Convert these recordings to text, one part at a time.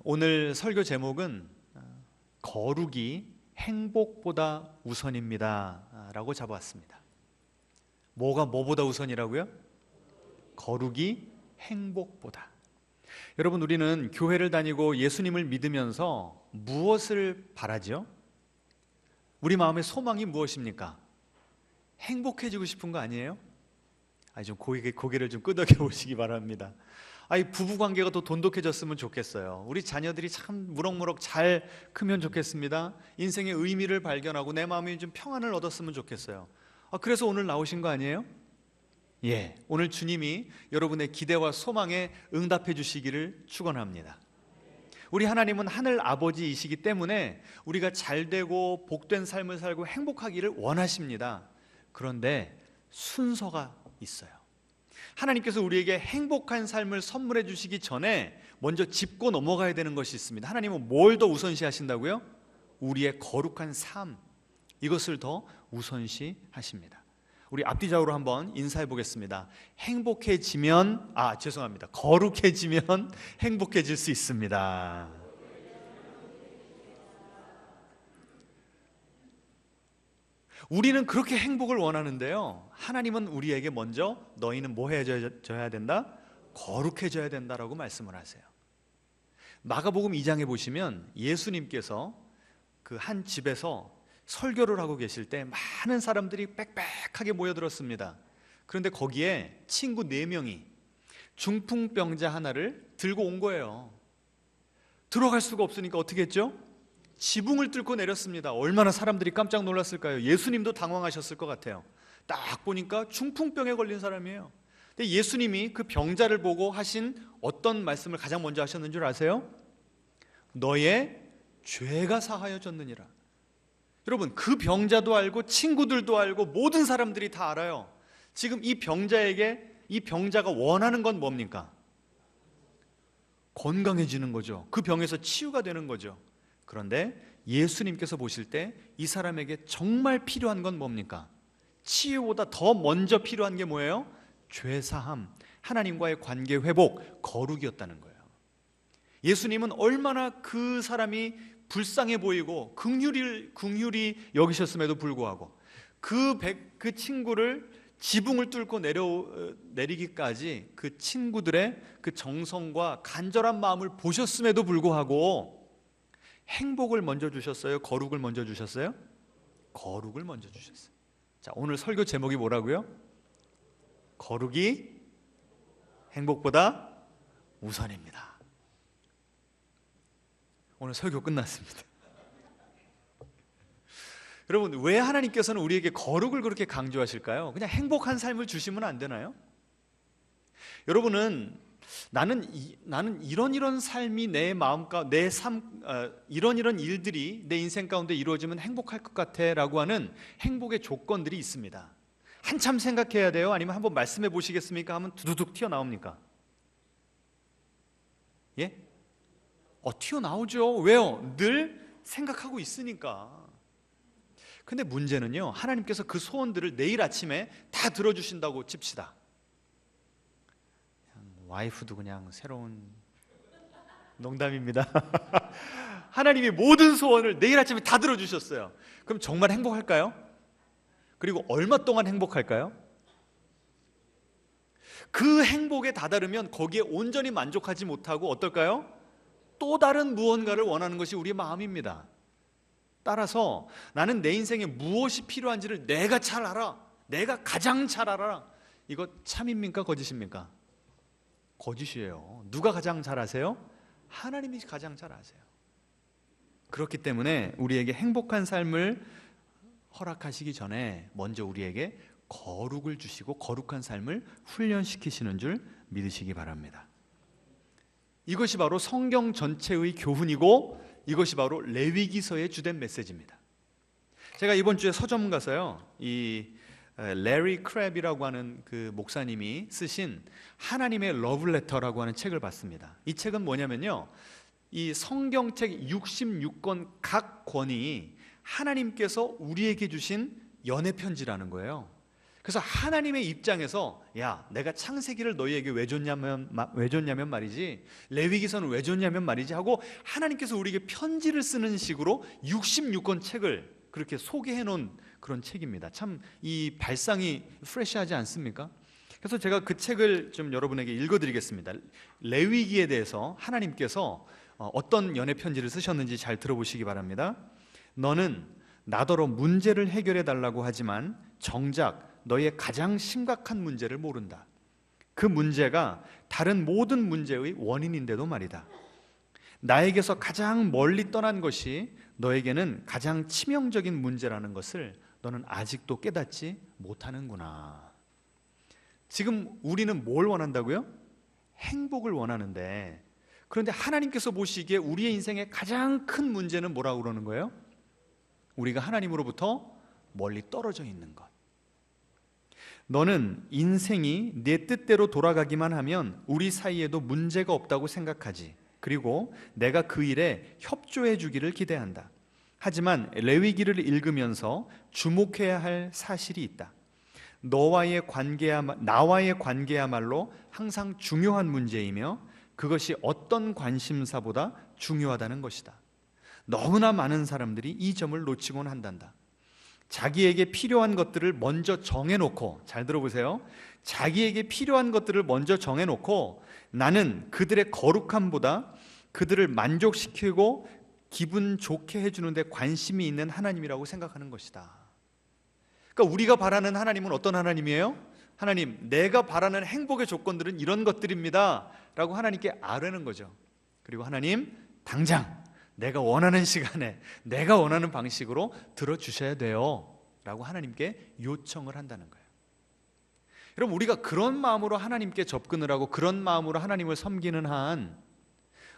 오늘 설교 제목은 거룩이 행복보다 우선입니다 라고 잡아왔습니다. 뭐보다 우선이라고요? 거룩이 행복보다. 여러분, 우리는 교회를 다니고 예수님을 믿으면서 무엇을 바라죠? 우리 마음의 소망이 무엇입니까? 행복해지고 싶은 거 아니에요? 좀 고개를 좀 끄덕여 보시기 바랍니다. 부부관계가 더 돈독해졌으면 좋겠어요. 우리 자녀들이 참 무럭무럭 잘 크면 좋겠습니다. 인생의 의미를 발견하고 내 마음이 좀 평안을 얻었으면 좋겠어요. 그래서 오늘 나오신 거 아니에요? 예, 오늘 주님이 여러분의 기대와 소망에 응답해 주시기를 축원합니다. 우리 하나님은 하늘 아버지이시기 때문에 우리가 잘되고 복된 삶을 살고 행복하기를 원하십니다. 그런데 순서가 있어요. 하나님께서 우리에게 행복한 삶을 선물해 주시기 전에 먼저 짚고 넘어가야 되는 것이 있습니다. 하나님은 뭘 더 우선시 하신다고요? 우리의 거룩한 삶, 이것을 더 우선시 하십니다. 우리 앞뒤좌우로 한번 인사해 보겠습니다. 거룩해지면 행복해질 수 있습니다. 우리는 그렇게 행복을 원하는데요, 하나님은 우리에게 먼저 너희는 뭐 해져야 된다? 거룩해져야 된다라고 말씀을 하세요. 마가복음 2장에 보시면 예수님께서 그 한 집에서 설교를 하고 계실 때 많은 사람들이 빽빽하게 모여들었습니다. 그런데 거기에 친구 4명이 중풍병자 하나를 들고 온 거예요. 들어갈 수가 없으니까 어떻게 했죠? 지붕을 뚫고 내렸습니다. 얼마나 사람들이 깜짝 놀랐을까요? 예수님도 당황하셨을 것 같아요. 딱 보니까 중풍병에 걸린 사람이에요. 근데 예수님이 그 병자를 보고 하신 어떤 말씀을 가장 먼저 하셨는 줄 아세요? 너의 죄가 사하여졌느니라. 여러분, 그 병자도 알고 친구들도 알고 모든 사람들이 다 알아요. 지금 이 병자가 원하는 건 뭡니까? 건강해지는 거죠. 그 병에서 치유가 되는 거죠. 그런데 예수님께서 보실 때 이 사람에게 정말 필요한 건 뭡니까? 치유보다 더 먼저 필요한 게 뭐예요? 죄사함, 하나님과의 관계 회복, 거룩이었다는 거예요. 예수님은 얼마나 그 사람이 불쌍해 보이고 긍휼히 여기셨음에도 불구하고 그 친구를 지붕을 뚫고 내리기까지 그 친구들의 그 정성과 간절한 마음을 보셨음에도 불구하고 행복을 먼저 주셨어요? 거룩을 먼저 주셨어요? 거룩을 먼저 주셨어요. 자, 오늘 설교 제목이 뭐라고요? 거룩이 행복보다 우선입니다. 오늘 설교 끝났습니다. 여러분, 왜 하나님께서는 우리에게 거룩을 그렇게 강조하실까요? 그냥 행복한 삶을 주시면 안 되나요? 여러분은 나는 이런 삶이 이런 일들이 내 인생 가운데 이루어지면 행복할 것 같아 라고 하는 행복의 조건들이 있습니다. 한참 생각해야 돼요? 아니면 한번 말씀해 보시겠습니까? 하면 두두둑 튀어나옵니까? 예? 튀어나오죠. 왜요? 늘 생각하고 있으니까. 근데 문제는요, 하나님께서 그 소원들을 내일 아침에 다 들어주신다고 칩시다. 와이프도 그냥 새로운 농담입니다. 하나님이 모든 소원을 내일 아침에 다 들어주셨어요. 그럼 정말 행복할까요? 그리고 얼마 동안 행복할까요? 그 행복에 다다르면 거기에 온전히 만족하지 못하고 어떨까요? 또 다른 무언가를 원하는 것이 우리의 마음입니다. 따라서 나는 내 인생에 무엇이 필요한지를 내가 잘 알아, 내가 가장 잘 알아. 이거 참입니까? 거짓입니까? 거짓이에요. 누가 가장 잘 아세요? 하나님이 가장 잘 아세요. 그렇기 때문에 우리에게 행복한 삶을 허락하시기 전에 먼저 우리에게 거룩을 주시고 거룩한 삶을 훈련시키시는 줄 믿으시기 바랍니다. 이것이 바로 성경 전체의 교훈이고 이것이 바로 레위기서의 주된 메시지입니다. 제가 이번 주에 서점 가서요, 이 레리 크랩이라고 하는 그 목사님이 쓰신 하나님의 러브레터라고 하는 책을 봤습니다. 이 책은 뭐냐면요, 이 성경책 66권 각 권이 하나님께서 우리에게 주신 연애 편지라는 거예요. 그래서 하나님의 입장에서 야, 내가 창세기를 너희에게 왜 줬냐면 말이지, 레위기서는 왜 줬냐면 말이지 하고 하나님께서 우리에게 편지를 쓰는 식으로 66권 책을 그렇게 소개해 놓은 그런 책입니다. 참 이 발상이 프레시하지 않습니까? 그래서 제가 그 책을 좀 여러분에게 읽어드리겠습니다. 레위기에 대해서 하나님께서 어떤 연애 편지를 쓰셨는지 잘 들어보시기 바랍니다. 너는 나더러 문제를 해결해 달라고 하지만 정작 너의 가장 심각한 문제를 모른다. 그 문제가 다른 모든 문제의 원인인데도 말이다. 나에게서 가장 멀리 떠난 것이 너에게는 가장 치명적인 문제라는 것을 너는 아직도 깨닫지 못하는구나. 지금 우리는 뭘 원한다고요? 행복을 원하는데, 그런데 하나님께서 보시기에 우리의 인생의 가장 큰 문제는 뭐라고 그러는 거예요? 우리가 하나님으로부터 멀리 떨어져 있는 것. 너는 인생이 내 뜻대로 돌아가기만 하면 우리 사이에도 문제가 없다고 생각하지. 그리고 내가 그 일에 협조해 주기를 기대한다. 하지만 레위기를 읽으면서 주목해야 할 사실이 있다. 나와의 관계야말로 항상 중요한 문제이며 그것이 어떤 관심사보다 중요하다는 것이다. 너무나 많은 사람들이 이 점을 놓치곤 한단다. 자기에게 필요한 것들을 먼저 정해놓고, 잘 들어보세요, 자기에게 필요한 것들을 먼저 정해놓고 나는 그들의 거룩함보다 그들을 만족시키고 기분 좋게 해주는 데 관심이 있는 하나님이라고 생각하는 것이다. 그러니까 우리가 바라는 하나님은 어떤 하나님이에요? 하나님, 내가 바라는 행복의 조건들은 이런 것들입니다 라고 하나님께 아뢰는 거죠. 그리고 하나님, 당장 내가 원하는 시간에 내가 원하는 방식으로 들어주셔야 돼요 라고 하나님께 요청을 한다는 거예요. 여러분, 우리가 그런 마음으로 하나님께 접근을 하고 그런 마음으로 하나님을 섬기는 한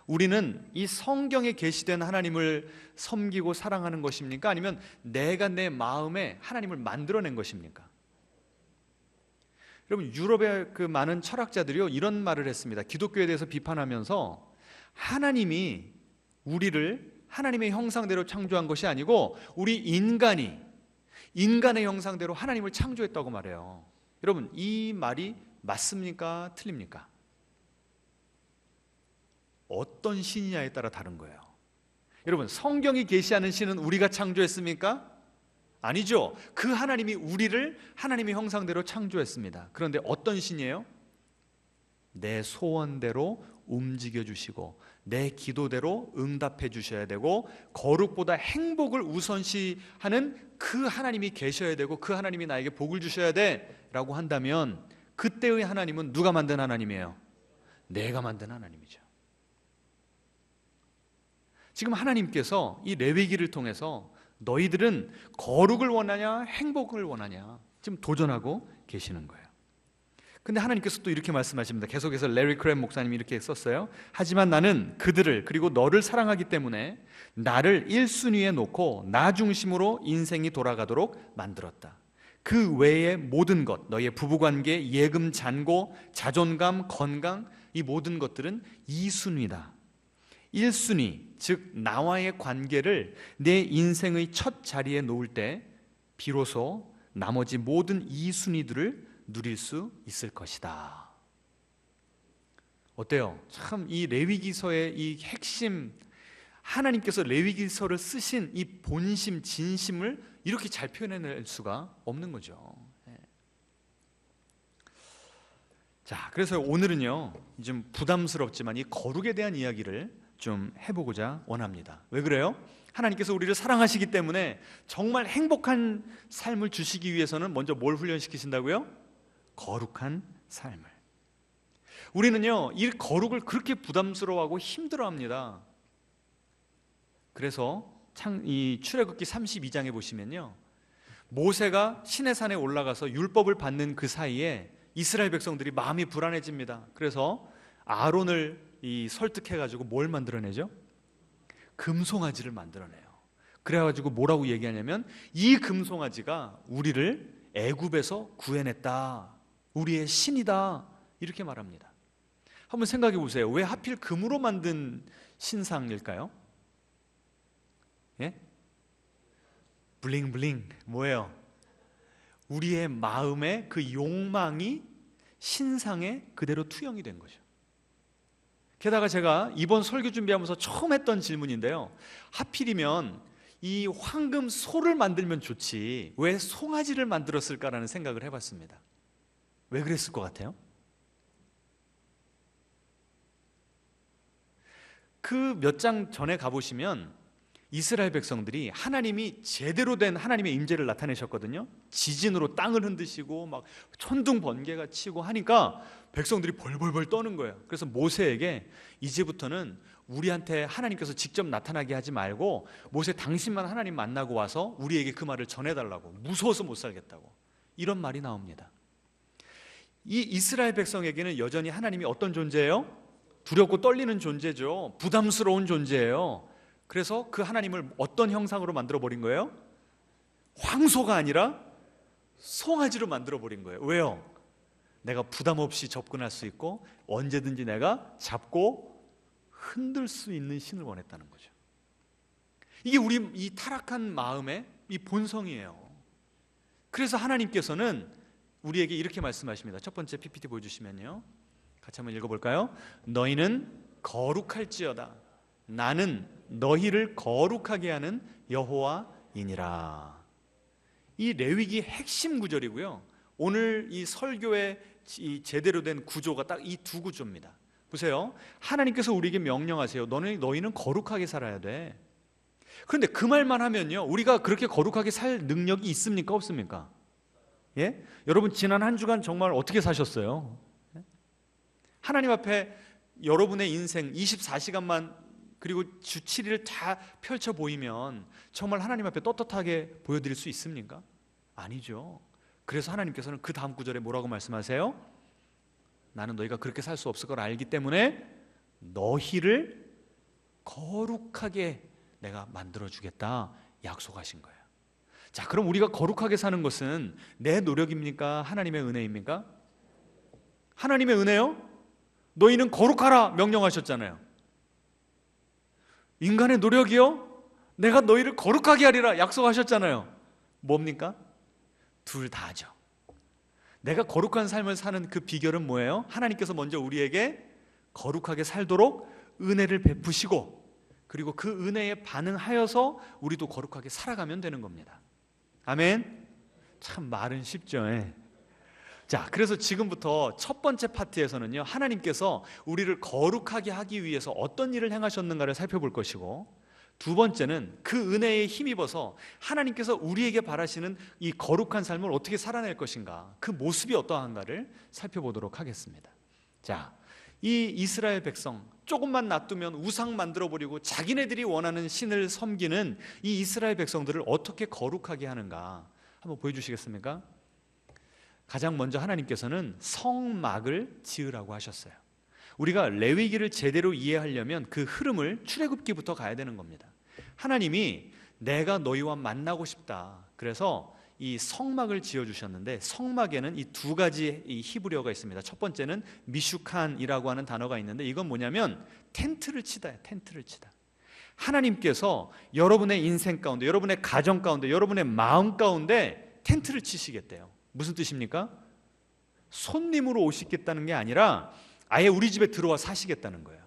우리는 이 성경에 계시된 하나님을 섬기고 사랑하는 것입니까? 아니면 내가 내 마음에 하나님을 만들어낸 것입니까? 여러분, 유럽의 그 많은 철학자들이요, 이런 말을 했습니다. 기독교에 대해서 비판하면서 하나님이 우리를 하나님의 형상대로 창조한 것이 아니고 우리 인간이 인간의 형상대로 하나님을 창조했다고 말해요. 여러분, 이 말이 맞습니까? 틀립니까? 어떤 신이냐에 따라 다른 거예요. 여러분, 성경이 계시하는 신은 우리가 창조했습니까? 아니죠. 그 하나님이 우리를 하나님의 형상대로 창조했습니다. 그런데 어떤 신이에요? 내 소원대로 움직여 주시고 내 기도대로 응답해 주셔야 되고 거룩보다 행복을 우선시하는 그 하나님이 계셔야 되고 그 하나님이 나에게 복을 주셔야 돼 라고 한다면 그때의 하나님은 누가 만든 하나님이에요? 내가 만든 하나님이죠. 지금 하나님께서 이 레위기를 통해서 너희들은 거룩을 원하냐 행복을 원하냐 지금 도전하고 계시는 거예요. 근데 하나님께서 또 이렇게 말씀하십니다. 계속해서 레리 크랩 목사님이 이렇게 썼어요. 하지만 나는 그들을 그리고 너를 사랑하기 때문에 나를 1순위에 놓고 나 중심으로 인생이 돌아가도록 만들었다. 그 외의 모든 것, 너의 부부관계, 예금, 잔고, 자존감, 건강, 이 모든 것들은 2순위다. 1순위, 즉 나와의 관계를 내 인생의 첫 자리에 놓을 때 비로소 나머지 모든 2순위들을 누릴 수 있을 것이다. 어때요? 참 이 레위기서의 이 핵심, 하나님께서 레위기서를 쓰신 이 본심, 진심을 이렇게 잘 표현해낼 수가 없는 거죠. 자, 그래서 오늘은요, 좀 부담스럽지만 이 거룩에 대한 이야기를 좀 해보고자 원합니다. 왜 그래요? 하나님께서 우리를 사랑하시기 때문에 정말 행복한 삶을 주시기 위해서는 먼저 뭘 훈련시키신다고요? 거룩한 삶을. 우리는요, 이 거룩을 그렇게 부담스러워하고 힘들어합니다. 그래서 이 출애굽기 32장에 보시면요, 모세가 시내산에 올라가서 율법을 받는 그 사이에 이스라엘 백성들이 마음이 불안해집니다. 그래서 아론을 설득해가지고 뭘 만들어내죠? 금송아지를 만들어내요. 그래가지고 뭐라고 얘기하냐면 이 금송아지가 우리를 애굽에서 구해냈다, 우리의 신이다, 이렇게 말합니다. 한번 생각해 보세요. 왜 하필 금으로 만든 신상일까요? 예? 블링블링 뭐예요? 우리의 마음의 그 욕망이 신상에 그대로 투영이 된 거죠. 게다가 제가 이번 설교 준비하면서 처음 했던 질문인데요, 하필이면 이 황금 소를 만들면 좋지 왜 송아지를 만들었을까라는 생각을 해봤습니다. 왜 그랬을 것 같아요? 그 몇 장 전에 가보시면 이스라엘 백성들이 하나님이 제대로 된 하나님의 임재를 나타내셨거든요. 지진으로 땅을 흔드시고 막 천둥 번개가 치고 하니까 백성들이 벌벌벌 떠는 거예요. 그래서 모세에게 이제부터는 우리한테 하나님께서 직접 나타나게 하지 말고 모세 당신만 하나님 만나고 와서 우리에게 그 말을 전해달라고, 무서워서 못 살겠다고, 이런 말이 나옵니다. 이 이스라엘 백성에게는 여전히 하나님이 어떤 존재예요? 두렵고 떨리는 존재죠. 부담스러운 존재예요. 그래서 그 하나님을 어떤 형상으로 만들어 버린 거예요? 황소가 아니라 송아지로 만들어 버린 거예요. 왜요? 내가 부담 없이 접근할 수 있고 언제든지 내가 잡고 흔들 수 있는 신을 원했다는 거죠. 이게 우리 이 타락한 마음의 이 본성이에요. 그래서 하나님께서는 우리에게 이렇게 말씀하십니다. 첫 번째 PPT 보여주시면요, 같이 한번 읽어볼까요? 너희는 거룩할지어다. 나는 너희를 거룩하게 하는 여호와이니라. 이 레위기 핵심 구절이고요, 오늘 이 설교의 이 제대로 된 구조가 딱 이 두 구조입니다. 보세요. 하나님께서 우리에게 명령하세요. 너희는 거룩하게 살아야 돼. 그런데 그 말만 하면요, 우리가 그렇게 거룩하게 살 능력이 있습니까? 없습니까? 예? 여러분 지난 한 주간 정말 어떻게 사셨어요? 하나님 앞에 여러분의 인생 24시간만 그리고 주 7일을 다 펼쳐 보이면 정말 하나님 앞에 떳떳하게 보여드릴 수 있습니까? 아니죠. 그래서 하나님께서는 그 다음 구절에 뭐라고 말씀하세요? 나는 너희가 그렇게 살 수 없을 걸 알기 때문에 너희를 거룩하게 내가 만들어주겠다 약속하신 거예요. 자, 그럼 우리가 거룩하게 사는 것은 내 노력입니까? 하나님의 은혜입니까? 하나님의 은혜요? 너희는 거룩하라 명령하셨잖아요. 인간의 노력이요? 내가 너희를 거룩하게 하리라 약속하셨잖아요. 뭡니까? 둘 다죠. 내가 거룩한 삶을 사는 그 비결은 뭐예요? 하나님께서 먼저 우리에게 거룩하게 살도록 은혜를 베푸시고, 그리고 그 은혜에 반응하여서 우리도 거룩하게 살아가면 되는 겁니다. 아멘. 참 말은 쉽죠. 자, 그래서 지금부터 첫 번째 파트에서는요, 하나님께서 우리를 거룩하게 하기 위해서 어떤 일을 행하셨는가를 살펴볼 것이고, 두 번째는 그 은혜에 힘입어서 하나님께서 우리에게 바라시는 이 거룩한 삶을 어떻게 살아낼 것인가, 그 모습이 어떠한가를 살펴보도록 하겠습니다. 자, 이 이스라엘 백성 조금만 놔두면 우상 만들어버리고 자기네들이 원하는 신을 섬기는 이 이스라엘 백성들을 어떻게 거룩하게 하는가 한번 보여주시겠습니까? 가장 먼저 하나님께서는 성막을 지으라고 하셨어요. 우리가 레위기를 제대로 이해하려면 그 흐름을 출애굽기부터 가야 되는 겁니다. 하나님이 내가 너희와 만나고 싶다, 그래서 이 성막을 지어주셨는데, 성막에는 이 두 가지 이 히브리어가 있습니다. 첫 번째는 미슈칸이라고 하는 단어가 있는데, 이건 뭐냐면 텐트를 치다예요. 텐트를 치다. 하나님께서 여러분의 인생 가운데, 여러분의 가정 가운데, 여러분의 마음 가운데 텐트를 치시겠대요. 무슨 뜻입니까? 손님으로 오시겠다는 게 아니라 아예 우리 집에 들어와 사시겠다는 거예요.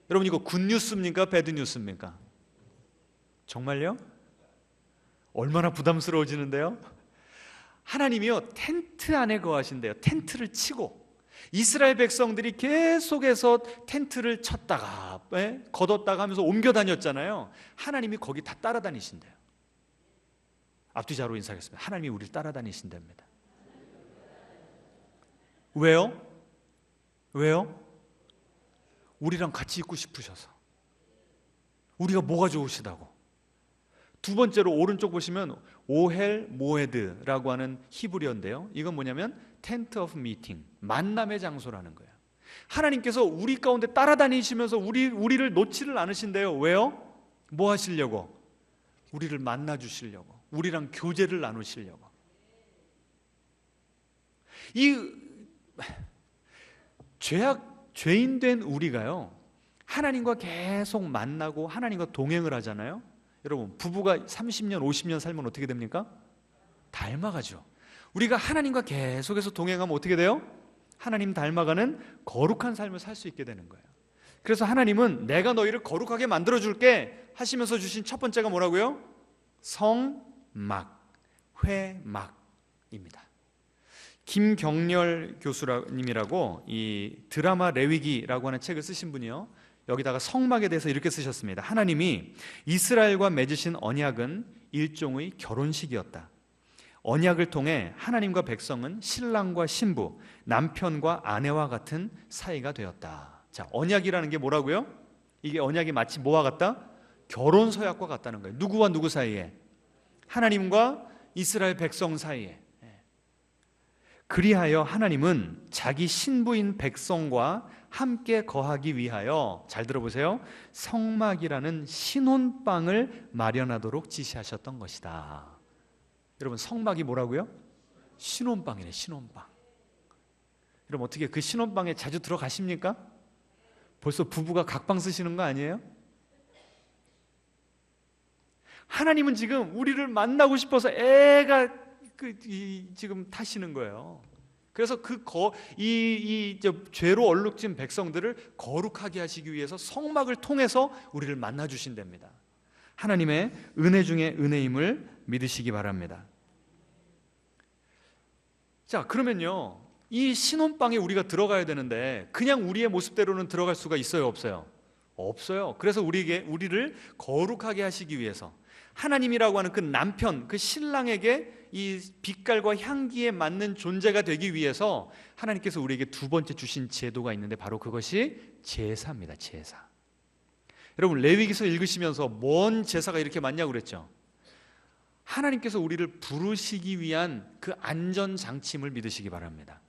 여러분 이거 굿뉴스입니까? 배드뉴스입니까? 정말요? 얼마나 부담스러워지는데요? 하나님이요, 텐트 안에 거하신대요. 텐트를 치고. 이스라엘 백성들이 계속해서 텐트를 쳤다가 걷었다가 하면서 옮겨 다녔잖아요. 하나님이 거기 다 따라다니신대요. 앞뒤자로 인사하겠습니다. 하나님이 우리를 따라다니신답니다. 왜요? 왜요? 우리랑 같이 있고 싶으셔서. 우리가 뭐가 좋으시다고. 두 번째로 오른쪽 보시면 오헬 모에드라고 하는 히브리어인데요, 이건 뭐냐면 텐트 오브 미팅, 만남의 장소라는 거예요. 하나님께서 우리 가운데 따라다니시면서 우리를 놓지를 않으신대요. 왜요? 뭐 하시려고? 우리를 만나 주시려고, 우리랑 교제를 나누시려고. 이 죄인 된 우리가요, 하나님과 계속 만나고 하나님과 동행을 하잖아요. 여러분 부부가 30년 50년 살면 어떻게 됩니까? 닮아가죠. 우리가 하나님과 계속해서 동행하면 어떻게 돼요? 하나님 닮아가는 거룩한 삶을 살 수 있게 되는 거예요. 그래서 하나님은 내가 너희를 거룩하게 만들어줄게 하시면서 주신 첫 번째가 뭐라고요? 성막, 회막입니다. 김경렬 교수님이라고 이 드라마 레위기라고 하는 책을 쓰신 분이요, 여기다가 성막에 대해서 이렇게 쓰셨습니다. 하나님이 이스라엘과 맺으신 언약은 일종의 결혼식이었다. 언약을 통해 하나님과 백성은 신랑과 신부, 남편과 아내와 같은 사이가 되었다. 자, 언약이라는 게 뭐라고요? 이게 언약이 마치 뭐와 같다? 결혼 서약과 같다는 거예요. 누구와 누구 사이에? 하나님과 이스라엘 백성 사이에. 그리하여 하나님은 자기 신부인 백성과 함께 거하기 위하여, 잘 들어보세요, 성막이라는 신혼방을 마련하도록 지시하셨던 것이다. 여러분, 성막이 뭐라고요? 신혼방이네, 신혼방. 여러분, 어떻게 그 신혼방에 자주 들어가십니까? 벌써 부부가 각방 쓰시는 거 아니에요? 하나님은 지금 우리를 만나고 싶어서 애가 지금 타시는 거예요. 그래서 죄로 얼룩진 백성들을 거룩하게 하시기 위해서 성막을 통해서 우리를 만나 주신답니다. 하나님의 은혜 중에 은혜임을 믿으시기 바랍니다. 자, 그러면요, 이 신혼방에 우리가 들어가야 되는데 그냥 우리의 모습대로는 들어갈 수가 있어요, 없어요? 없어요. 그래서 우리를 거룩하게 하시기 위해서 하나님이라고 하는 그 남편, 그 신랑에게 이 빛깔과 향기에 맞는 존재가 되기 위해서 하나님께서 우리에게 두 번째 주신 제도가 있는데 바로 그것이 제사입니다. 제사. 여러분, 레위기서 읽으시면서 뭔 제사가 이렇게 많냐고 그랬죠? 하나님께서 우리를 부르시기 위한 그 안전장치임을 믿으시기 바랍니다.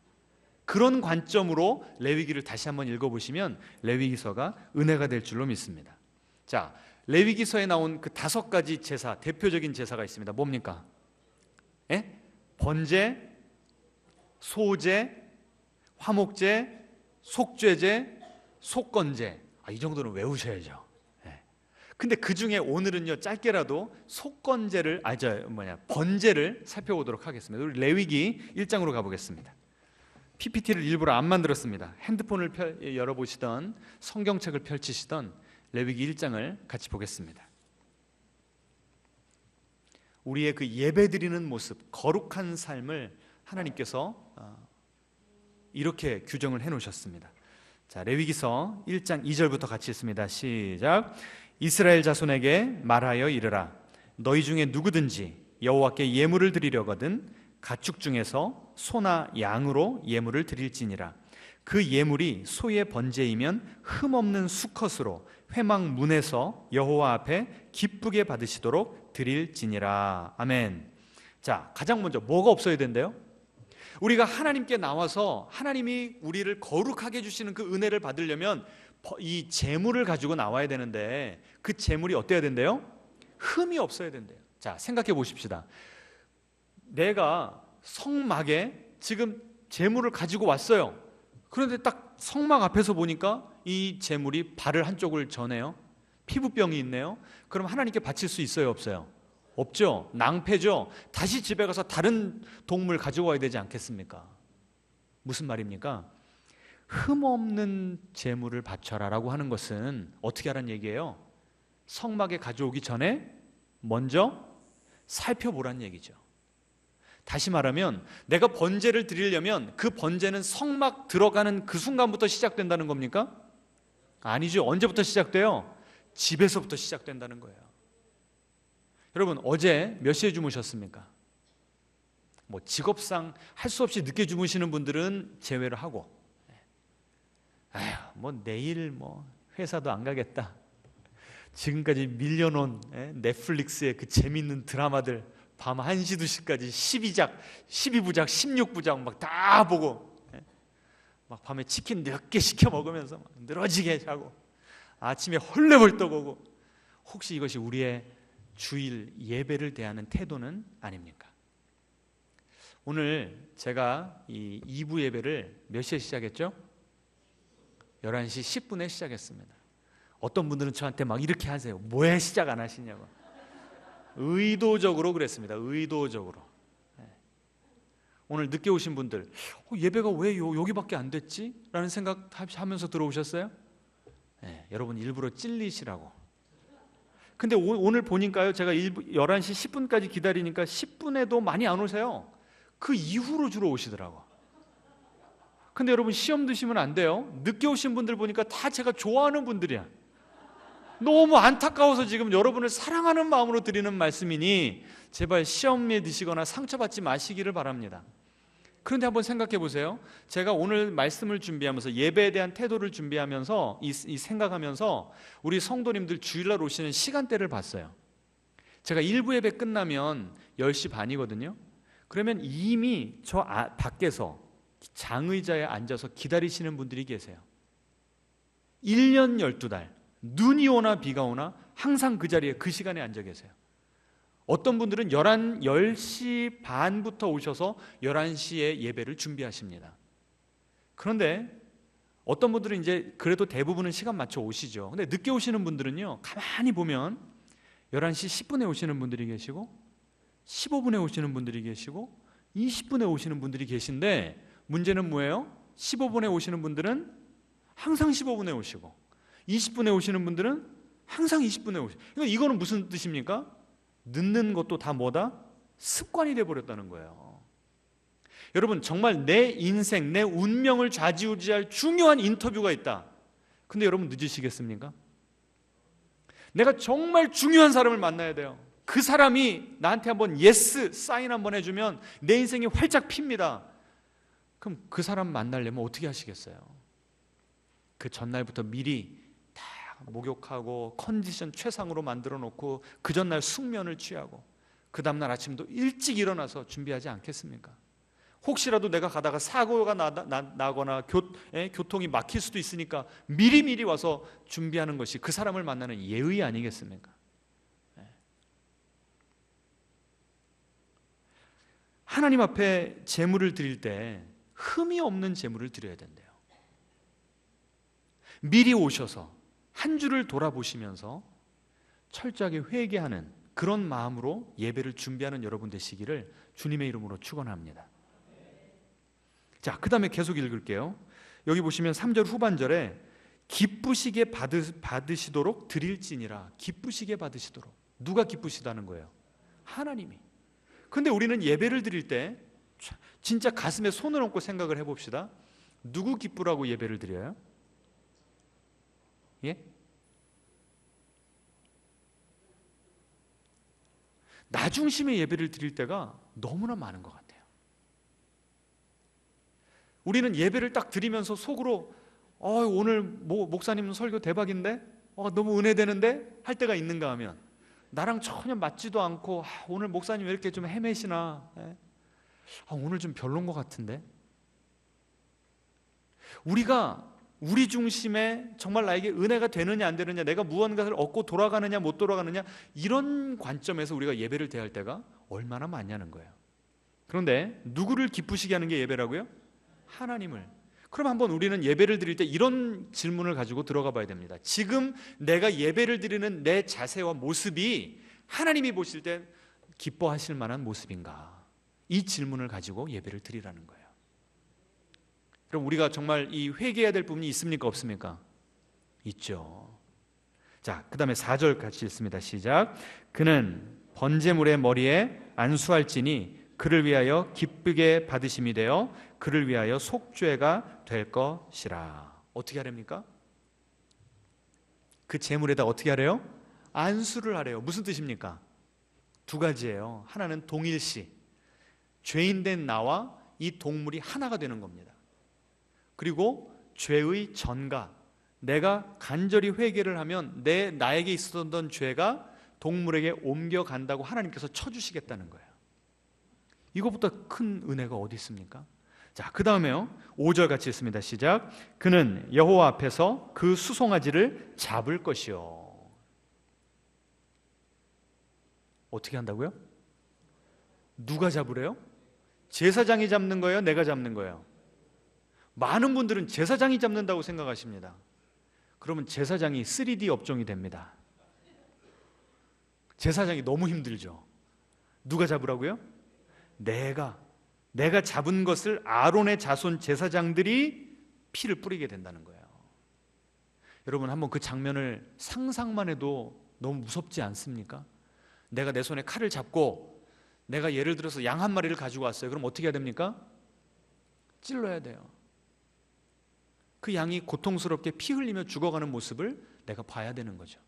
그런 관점으로 레위기를 다시 한번 읽어보시면 레위기서가 은혜가 될 줄로 믿습니다. 자, 레위기서에 나온 그 5가지 제사, 대표적인 제사가 있습니다. 뭡니까? 번제, 소제, 화목제, 속죄제, 속건제. 이 정도는 외우셔야죠. 근데 그 중에 오늘은요, 짧게라도 속건제를, 번제를 살펴보도록 하겠습니다. 우리 레위기 1장으로 가보겠습니다. PPT를 일부러 안 만들었습니다. 핸드폰을 열어보시던, 성경책을 펼치시던 레위기 1장을 같이 보겠습니다. 우리의 그 예배드리는 모습, 거룩한 삶을 하나님께서 이렇게 규정을 해놓으셨습니다. 자, 레위기서 1장 2절부터 같이 읽습니다. 시작. 이스라엘 자손에게 말하여 이르라. 너희 중에 누구든지 여호와께 예물을 드리려거든 가축 중에서 소나 양으로 예물을 드릴지니라. 그 예물이 소의 번제이면 흠없는 수컷으로 회막 문에서 여호와 앞에 기쁘게 받으시도록 드릴지니라. 아멘. 자, 가장 먼저 뭐가 없어야 된대요? 우리가 하나님께 나와서 하나님이 우리를 거룩하게 해주시는 그 은혜를 받으려면 이 제물을 가지고 나와야 되는데 그 제물이 어때야 된대요? 흠이 없어야 된대요. 자, 생각해 보십시다. 내가 성막에 지금 제물을 가지고 왔어요. 그런데 딱 성막 앞에서 보니까 이 제물이 발을 한쪽을 저네요. 피부병이 있네요. 그럼 하나님께 바칠 수 있어요, 없어요? 없죠. 낭패죠. 다시 집에 가서 다른 동물 가지고 와야 되지 않겠습니까? 무슨 말입니까? 흠없는 제물을 바쳐라 라고 하는 것은 어떻게 하라는 얘기예요? 성막에 가져오기 전에 먼저 살펴보라는 얘기죠. 다시 말하면 내가 번제를 드리려면 그 번제는 성막 들어가는 그 순간부터 시작된다는 겁니까? 아니죠. 언제부터 시작돼요? 집에서부터 시작된다는 거예요. 여러분, 어제 몇 시에 주무셨습니까? 직업상 할 수 없이 늦게 주무시는 분들은 제외를 하고, 내일 회사도 안 가겠다. 지금까지 밀려놓은 넷플릭스의 그 재밌는 드라마들 밤 1시, 2시까지 12작, 12부작, 16부작 막 다 보고, 막 밤에 치킨 늦게 시켜 먹으면서 막 늘어지게 자고 아침에 헐레벌떡 오고, 혹시 이것이 우리의 주일 예배를 대하는 태도는 아닙니까? 오늘 제가 이 2부 예배를 몇 시에 시작했죠? 11시 10분에 시작했습니다. 어떤 분들은 저한테 막 이렇게 하세요. 왜 시작 안 하시냐고. 의도적으로 그랬습니다. 의도적으로. 오늘 늦게 오신 분들, 예배가 왜 여기밖에 안 됐지? 라는 생각하면서 들어오셨어요? 네, 여러분 일부러 찔리시라고. 근데 오늘 보니까요, 제가 11시 10분까지 기다리니까 10분에도 많이 안 오세요. 그 이후로 주로 오시더라고. 근데 여러분 시험 드시면 안 돼요. 늦게 오신 분들 보니까 다 제가 좋아하는 분들이야. 너무 안타까워서 지금 여러분을 사랑하는 마음으로 드리는 말씀이니 제발 시험에 드시거나 상처받지 마시기를 바랍니다. 그런데 한번 생각해 보세요. 제가 오늘 말씀을 준비하면서 예배에 대한 태도를 준비하면서 이 생각하면서 우리 성도님들 주일날 오시는 시간대를 봤어요. 제가 1부 예배 끝나면 10시 반이거든요. 그러면 이미 저 밖에서 장의자에 앉아서 기다리시는 분들이 계세요. 1년 12달 눈이 오나 비가 오나 항상 그 자리에 그 시간에 앉아 계세요. 어떤 분들은 10시 반부터 오셔서 11시에 예배를 준비하십니다. 그런데 어떤 분들은 이제 그래도 대부분은 시간 맞춰 오시죠. 근데 늦게 오시는 분들은요, 가만히 보면 11시 10분에 오시는 분들이 계시고 15분에 오시는 분들이 계시고 20분에 오시는 분들이 계신데 문제는 뭐예요? 15분에 오시는 분들은 항상 15분에 오시고 20분에 오시는 분들은 항상 20분에 오시고, 이거는 무슨 뜻입니까? 늦는 것도 다 뭐다? 습관이 되어버렸다는 거예요. 여러분 정말 내 인생, 내 운명을 좌지우지할 중요한 인터뷰가 있다. 근데 여러분 늦으시겠습니까? 내가 정말 중요한 사람을 만나야 돼요. 그 사람이 나한테 한번 예스 사인 한번 해주면 내 인생이 활짝 핍니다. 그럼 그 사람 만나려면 어떻게 하시겠어요? 그 전날부터 미리 다 목욕하고 컨디션 최상으로 만들어 놓고 그 전날 숙면을 취하고 그 다음날 아침도 일찍 일어나서 준비하지 않겠습니까? 혹시라도 내가 가다가 사고가 나거나 교통이 막힐 수도 있으니까 미리미리 와서 준비하는 것이 그 사람을 만나는 예의 아니겠습니까? 하나님 앞에 제물을 드릴 때 흠이 없는 제물을 드려야 된대요. 미리 오셔서 한 주를 돌아보시면서 철저하게 회개하는 그런 마음으로 예배를 준비하는 여러분 되시기를 주님의 이름으로 축원합니다. 자, 그 다음에 계속 읽을게요. 여기 보시면 3절 후반절에 기쁘시게 받으시도록 드릴지니라. 기쁘시게 받으시도록. 누가 기쁘시다는 거예요? 하나님이. 근데 우리는 예배를 드릴 때 진짜 가슴에 손을 얹고 생각을 해봅시다. 누구 기쁘라고 예배를 드려요? 예? 나 중심의 예배를 드릴 때가 너무나 많은 것 같아요. 우리는 예배를 딱 드리면서 속으로 오늘 목사님 설교 대박인데? 너무 은혜되는데? 할 때가 있는가 하면 나랑 전혀 맞지도 않고 오늘 목사님 왜 이렇게 좀 헤매시나? 오늘 좀 별론 것 같은데? 우리가 우리 중심에 정말 나에게 은혜가 되느냐 안 되느냐, 내가 무언가를 얻고 돌아가느냐 못 돌아가느냐, 이런 관점에서 우리가 예배를 대할 때가 얼마나 많냐는 거예요. 그런데 누구를 기쁘시게 하는 게 예배라고요? 하나님을. 그럼 한번 우리는 예배를 드릴 때 이런 질문을 가지고 들어가 봐야 됩니다. 지금 내가 예배를 드리는 내 자세와 모습이 하나님이 보실 때 기뻐하실 만한 모습인가? 이 질문을 가지고 예배를 드리라는 거예요. 그럼 우리가 정말 이 회개해야 될 부분이 있습니까? 없습니까? 있죠. 자, 그 다음에 4절 같이 읽습니다. 시작. 그는 번제물의 머리에 안수할지니 그를 위하여 기쁘게 받으심이 되어 그를 위하여 속죄가 될 것이라. 어떻게 하렵니까? 그 제물에다 어떻게 하래요? 안수를 하래요. 무슨 뜻입니까? 두 가지예요. 하나는 동일시, 죄인된 나와 이 동물이 하나가 되는 겁니다. 그리고 죄의 전가, 내가 간절히 회개를 하면 나에게 있었던 죄가 동물에게 옮겨간다고 하나님께서 쳐주시겠다는 거예요. 이것보다 큰 은혜가 어디 있습니까? 자, 그 다음에요 5절 같이 읽습니다. 시작. 그는 여호와 앞에서 그 수송아지를 잡을 것이요. 어떻게 한다고요? 누가 잡으래요? 제사장이 잡는 거예요? 내가 잡는 거예요? 많은 분들은 제사장이 잡는다고 생각하십니다. 그러면 제사장이 3D 업종이 됩니다. 제사장이 너무 힘들죠. 누가 잡으라고요? 내가 내가 잡은 것을 아론의 자손 제사장들이 피를 뿌리게 된다는 거예요. 여러분, 한번 그 장면을 상상만 해도 너무 무섭지 않습니까? 내가 내 손에 칼을 잡고 내가 예를 들어서 양 한 마리를 가지고 왔어요. 그럼 어떻게 해야 됩니까? 찔러야 돼요. 그 양이 고통스럽게 피 흘리며 죽어가는 모습을 내가 봐야 되는 거죠.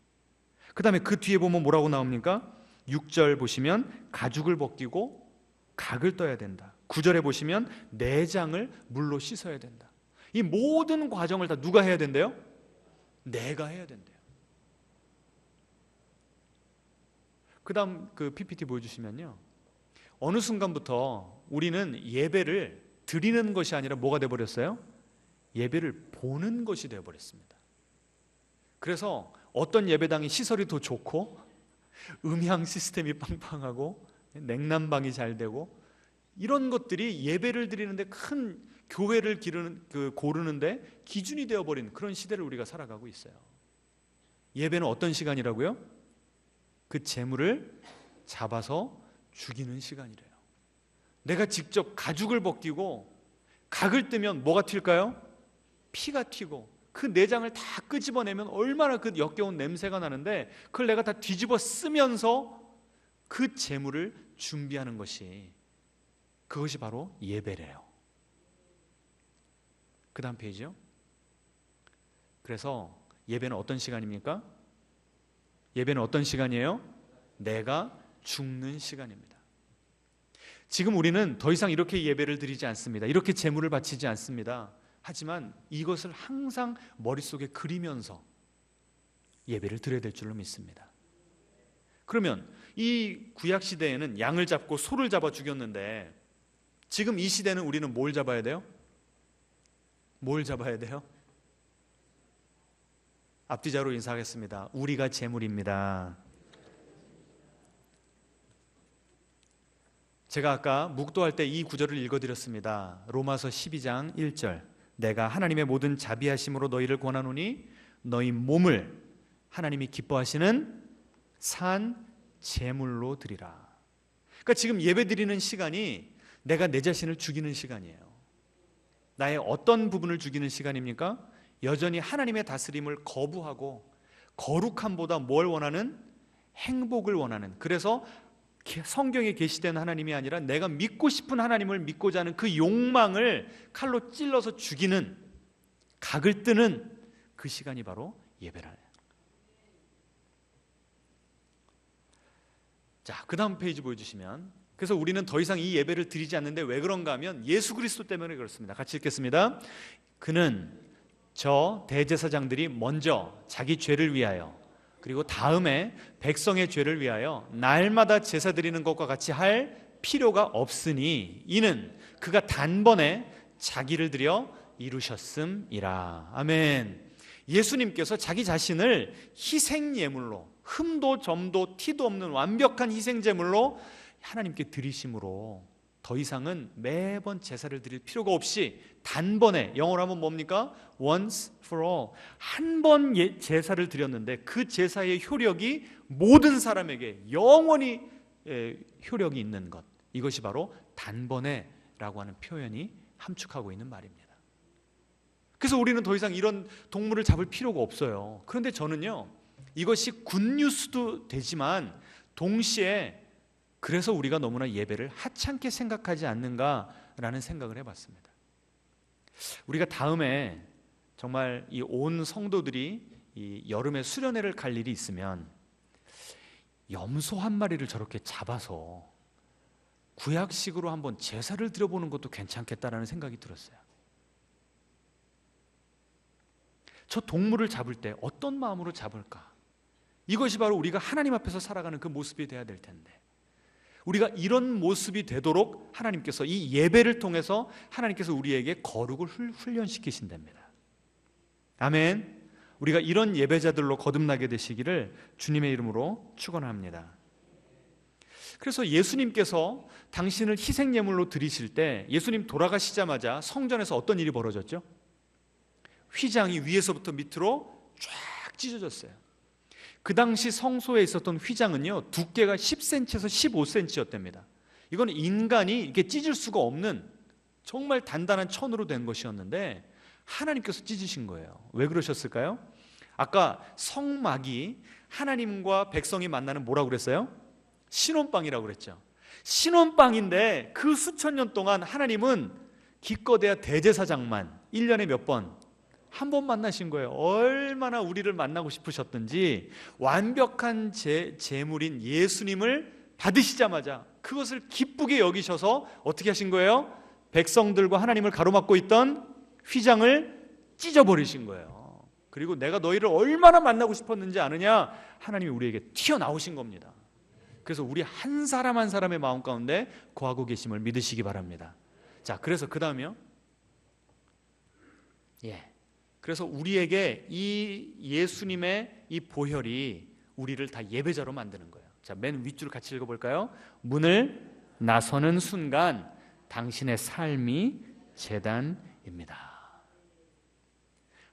그 다음에 그 뒤에 보면 뭐라고 나옵니까? 6절 보시면 가죽을 벗기고 각을 떠야 된다. 9절에 보시면 내장을 물로 씻어야 된다. 이 모든 과정을 다 누가 해야 된대요? 내가 해야 된대요. 그 다음 그 PPT 보여주시면요, 어느 순간부터 우리는 예배를 드리는 것이 아니라 뭐가 되어버렸어요? 예배를 보는 것이 되어버렸습니다. 그래서 어떤 예배당이 시설이 더 좋고 음향 시스템이 빵빵하고 냉난방이 잘 되고 이런 것들이 예배를 드리는데 큰 교회를 고르는데 기준이 되어버린 그런 시대를 우리가 살아가고 있어요. 예배는 어떤 시간이라고요? 그 재물을 잡아서 죽이는 시간이래요. 내가 직접 가죽을 벗기고 각을 뜨면 뭐가 튈까요? 피가 튀고 그 내장을 다 끄집어내면 얼마나 그 역겨운 냄새가 나는데 그걸 내가 다 뒤집어 쓰면서 그 재물을 준비하는 것이, 그것이 바로 예배래요. 그 다음 페이지요. 그래서 예배는 어떤 시간입니까? 예배는 어떤 시간이에요? 내가 죽는 시간입니다. 지금 우리는 더 이상 이렇게 예배를 드리지 않습니다. 이렇게 제물을 바치지 않습니다. 하지만 이것을 항상 머릿속에 그리면서 예배를 드려야 될 줄로 믿습니다. 그러면 이 구약 시대에는 양을 잡고 소를 잡아 죽였는데 지금 이 시대는 우리는 뭘 잡아야 돼요? 뭘 잡아야 돼요? 앞뒤자로 인사하겠습니다. 우리가 제물입니다. 제가 아까 묵도할 때 이 구절을 읽어드렸습니다. 로마서 12장 1절. 내가 하나님의 모든 자비하심으로 너희를 권하노니 너희 몸을 하나님이 기뻐하시는 산 제물로 드리라. 그러니까 지금 예배 드리는 시간이 내가 내 자신을 죽이는 시간이에요. 나의 어떤 부분을 죽이는 시간입니까? 여전히 하나님의 다스림을 거부하고 거룩함보다 뭘 원하는? 행복을 원하는, 그래서 성경에 계시된 하나님이 아니라 내가 믿고 싶은 하나님을 믿고자 하는 그 욕망을 칼로 찔러서 죽이는, 각을 뜨는 그 시간이 바로 예배라. 자, 그 다음 페이지 보여주시면, 그래서 우리는 더 이상 이 예배를 드리지 않는데 왜 그런가 하면 예수 그리스도 때문에 그렇습니다. 같이 읽겠습니다. 그는 저 대제사장들이 먼저 자기 죄를 위하여 그리고 다음에 백성의 죄를 위하여 날마다 제사 드리는 것과 같이 할 필요가 없으니 이는 그가 단번에 자기를 드려 이루셨음이라. 아멘. 예수님께서 자기 자신을 희생예물로, 흠도 점도 티도 없는 완벽한 희생제물로 하나님께 드리심으로 더 이상은 매번 제사를 드릴 필요가 없이 단번에, 영어로 하면 뭡니까? Once for all. 한 번 제사를 드렸는데 그 제사의 효력이 모든 사람에게 영원히 효력이 있는 것, 이것이 바로 단번에라고 하는 표현이 함축하고 있는 말입니다. 그래서 우리는 더 이상 이런 동물을 잡을 필요가 없어요. 그런데 저는요, 이것이 굿뉴스도 되지만 동시에 그래서 우리가 너무나 예배를 하찮게 생각하지 않는가라는 생각을 해봤습니다. 우리가 다음에 정말 이 온 성도들이 이 여름에 수련회를 갈 일이 있으면 염소 한 마리를 저렇게 잡아서 구약식으로 한번 제사를 드려보는 것도 괜찮겠다라는 생각이 들었어요. 저 동물을 잡을 때 어떤 마음으로 잡을까? 이것이 바로 우리가 하나님 앞에서 살아가는 그 모습이 돼야 될 텐데, 우리가 이런 모습이 되도록 하나님께서 이 예배를 통해서 하나님께서 우리에게 거룩을 훈련시키신답니다. 아멘. 우리가 이런 예배자들로 거듭나게 되시기를 주님의 이름으로 축원합니다. 그래서 예수님께서 당신을 희생예물로 드리실 때 예수님 돌아가시자마자 성전에서 어떤 일이 벌어졌죠? 휘장이 위에서부터 밑으로 쫙 찢어졌어요. 그 당시 성소에 있었던 휘장은요, 두께가 10cm에서 15cm였답니다. 이건 인간이 이렇게 찢을 수가 없는 정말 단단한 천으로 된 것이었는데 하나님께서 찢으신 거예요. 왜 그러셨을까요? 아까 성막이 하나님과 백성이 만나는 뭐라고 그랬어요? 신혼방이라고 그랬죠. 신혼방인데 그 수천 년 동안 하나님은 기껏해야 대제사장만 1년에 몇 번? 한 번 만나신 거예요. 얼마나 우리를 만나고 싶으셨든지 완벽한 제물인 예수님을 받으시자마자 그것을 기쁘게 여기셔서 어떻게 하신 거예요? 백성들과 하나님을 가로막고 있던 휘장을 찢어버리신 거예요. 그리고 내가 너희를 얼마나 만나고 싶었는지 아느냐? 하나님이 우리에게 튀어나오신 겁니다. 그래서 우리 한 사람 한 사람의 마음 가운데 거하고 계심을 믿으시기 바랍니다. 자, 그래서 그 다음이요. 그래서 우리에게 이 예수님의 이 보혈이 우리를 다 예배자로 만드는 거예요. 자, 맨 윗줄 같이 읽어볼까요? 문을 나서는 순간 당신의 삶이 제단입니다.